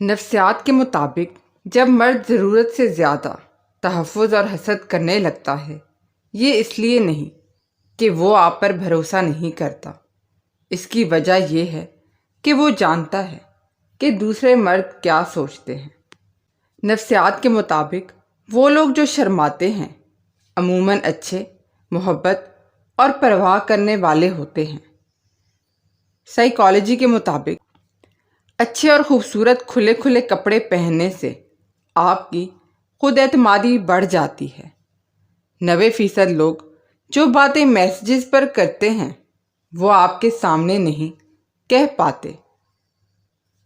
نفسیات کے مطابق جب مرد ضرورت سے زیادہ تحفظ اور حسد کرنے لگتا ہے، یہ اس لیے نہیں کہ وہ آپ پر بھروسہ نہیں کرتا، اس کی وجہ یہ ہے کہ وہ جانتا ہے کہ دوسرے مرد کیا سوچتے ہیں۔ نفسیات کے مطابق وہ لوگ جو شرماتے ہیں عموماً اچھے، محبت اور پرواہ کرنے والے ہوتے ہیں۔ سائیکالوجی کے مطابق اچھے اور خوبصورت کھلے کھلے کپڑے پہننے سے آپ کی خود اعتمادی بڑھ جاتی ہے۔ 90% لوگ جو باتیں میسیجز پر کرتے ہیں وہ آپ کے سامنے نہیں کہہ پاتے۔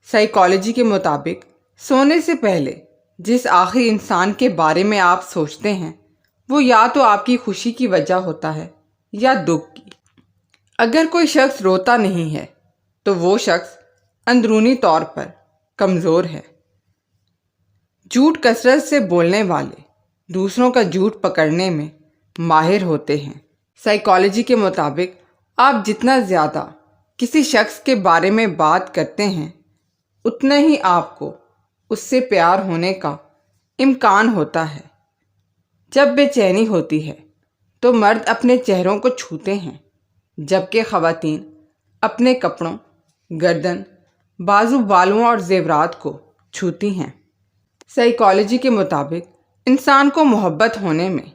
سائیکالوجی کے مطابق سونے سے پہلے جس آخری انسان کے بارے میں آپ سوچتے ہیں وہ یا تو آپ کی خوشی کی وجہ ہوتا ہے یا دکھ کی۔ اگر کوئی شخص روتا نہیں ہے تو وہ شخص اندرونی طور پر کمزور ہے۔ جھوٹ کثرت سے بولنے والے دوسروں کا جھوٹ پکڑنے میں ماہر ہوتے ہیں۔ سائیکالوجی کے مطابق آپ جتنا زیادہ کسی شخص کے بارے میں بات کرتے ہیں اتنا ہی آپ کو اس سے پیار ہونے کا امکان ہوتا ہے۔ جب بے چینی ہوتی ہے تو مرد اپنے چہروں کو چھوتے ہیں جبکہ خواتین اپنے کپڑوں، گردن، بازو، بالوں اور زیورات کو چھوتی ہیں۔ سائیکالوجی کے مطابق انسان کو محبت ہونے میں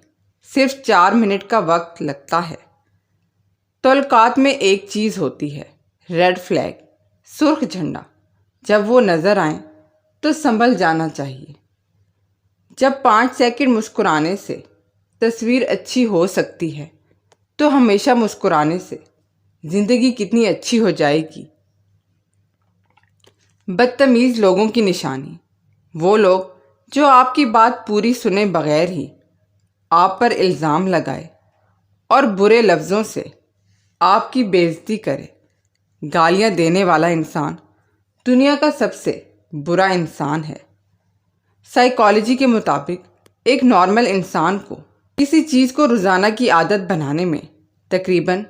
صرف 4 منٹ کا وقت لگتا ہے۔ تعلقات میں ایک چیز ہوتی ہے، ریڈ فلیگ، سرخ جھنڈا۔ جب وہ نظر آئیں تو سنبھل جانا چاہیے۔ جب 5 سیکنڈ مسکرانے سے تصویر اچھی ہو سکتی ہے تو ہمیشہ مسکرانے سے زندگی کتنی اچھی ہو جائے گی۔ بدتمیز لوگوں کی نشانی وہ لوگ جو آپ کی بات پوری سنے بغیر ہی آپ پر الزام لگائے اور برے لفظوں سے آپ کی بے عزتی کرے۔ گالیاں دینے والا انسان دنیا کا سب سے برا انسان ہے۔ سائیکالوجی کے مطابق ایک نارمل انسان کو کسی چیز کو روزانہ کی عادت بنانے میں تقریباً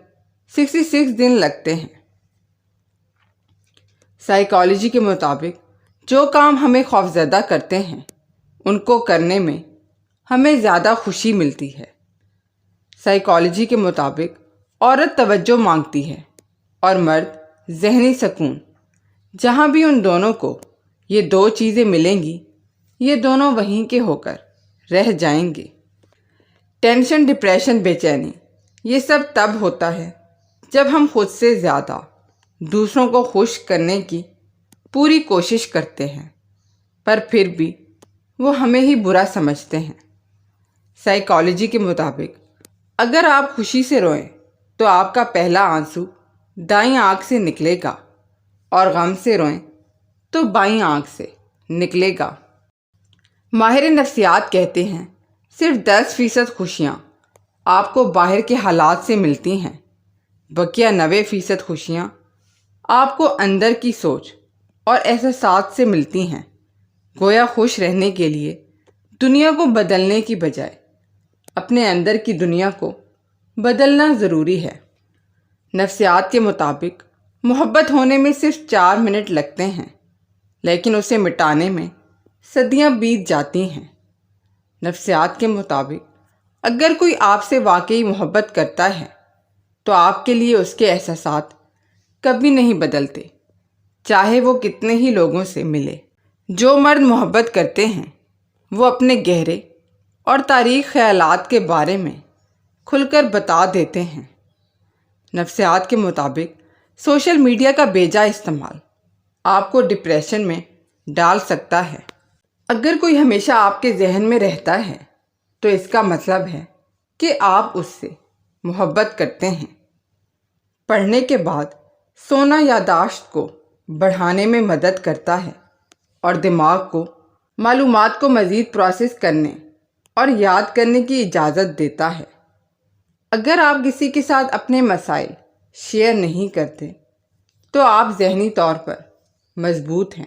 66 دن لگتے ہیں۔ سائیکالوجی کے مطابق جو کام ہمیں خوفزدہ کرتے ہیں ان کو کرنے میں ہمیں زیادہ خوشی ملتی ہے۔ سائیکالوجی کے مطابق عورت توجہ مانگتی ہے اور مرد ذہنی سکون۔ جہاں بھی ان دونوں کو یہ 2 چیزیں ملیں گی یہ دونوں وہیں کے ہو کر رہ جائیں گے۔ ٹینشن، ڈپریشن، بے چینی یہ سب تب ہوتا ہے جب ہم خود سے زیادہ دوسروں کو خوش کرنے کی پوری کوشش کرتے ہیں پر پھر بھی وہ ہمیں ہی برا سمجھتے ہیں۔ سائیکالوجی کے مطابق اگر آپ خوشی سے روئیں تو آپ کا پہلا آنسو دائیں آنکھ سے نکلے گا اور غم سے روئیں تو بائیں آنکھ سے نکلے گا۔ ماہر نفسیات کہتے ہیں صرف 10% خوشیاں آپ کو باہر کے حالات سے ملتی ہیں، بقیہ 90% خوشیاں آپ کو اندر کی سوچ اور احساسات سے ملتی ہیں۔ گویا خوش رہنے کے لیے دنیا کو بدلنے کی بجائے اپنے اندر کی دنیا کو بدلنا ضروری ہے۔ نفسیات کے مطابق محبت ہونے میں صرف 4 منٹ لگتے ہیں لیکن اسے مٹانے میں صدیاں بیت جاتی ہیں۔ نفسیات کے مطابق اگر کوئی آپ سے واقعی محبت کرتا ہے تو آپ کے لیے اس کے احساسات کبھی نہیں بدلتے، چاہے وہ کتنے ہی لوگوں سے ملے۔ جو مرد محبت کرتے ہیں وہ اپنے گہرے اور تاریخ خیالات کے بارے میں کھل کر بتا دیتے ہیں۔ نفسیات کے مطابق سوشل میڈیا کا بیجا استعمال آپ کو ڈپریشن میں ڈال سکتا ہے۔ اگر کوئی ہمیشہ آپ کے ذہن میں رہتا ہے تو اس کا مطلب ہے کہ آپ اس سے محبت کرتے ہیں۔ پڑھنے کے بعد سونا یادداشت کو بڑھانے میں مدد کرتا ہے اور دماغ کو معلومات کو مزید پروسیس کرنے اور یاد کرنے کی اجازت دیتا ہے۔ اگر آپ کسی کے ساتھ اپنے مسائل شیئر نہیں کرتے تو آپ ذہنی طور پر مضبوط ہیں۔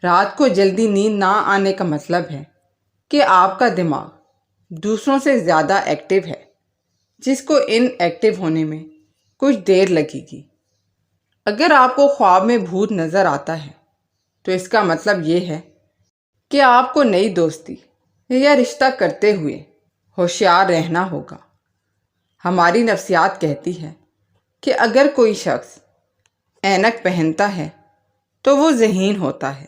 رات کو جلدی نیند نہ آنے کا مطلب ہے کہ آپ کا دماغ دوسروں سے زیادہ ایکٹیو ہے، جس کو ان ایکٹیو ہونے میں کچھ دیر لگے گی۔ اگر آپ کو خواب میں بھوت نظر آتا ہے تو اس کا مطلب یہ ہے کہ آپ کو نئی دوستی یا رشتہ کرتے ہوئے ہوشیار رہنا ہوگا۔ ہماری نفسیات کہتی ہے کہ اگر کوئی شخص اینک پہنتا ہے تو وہ ذہین ہوتا ہے،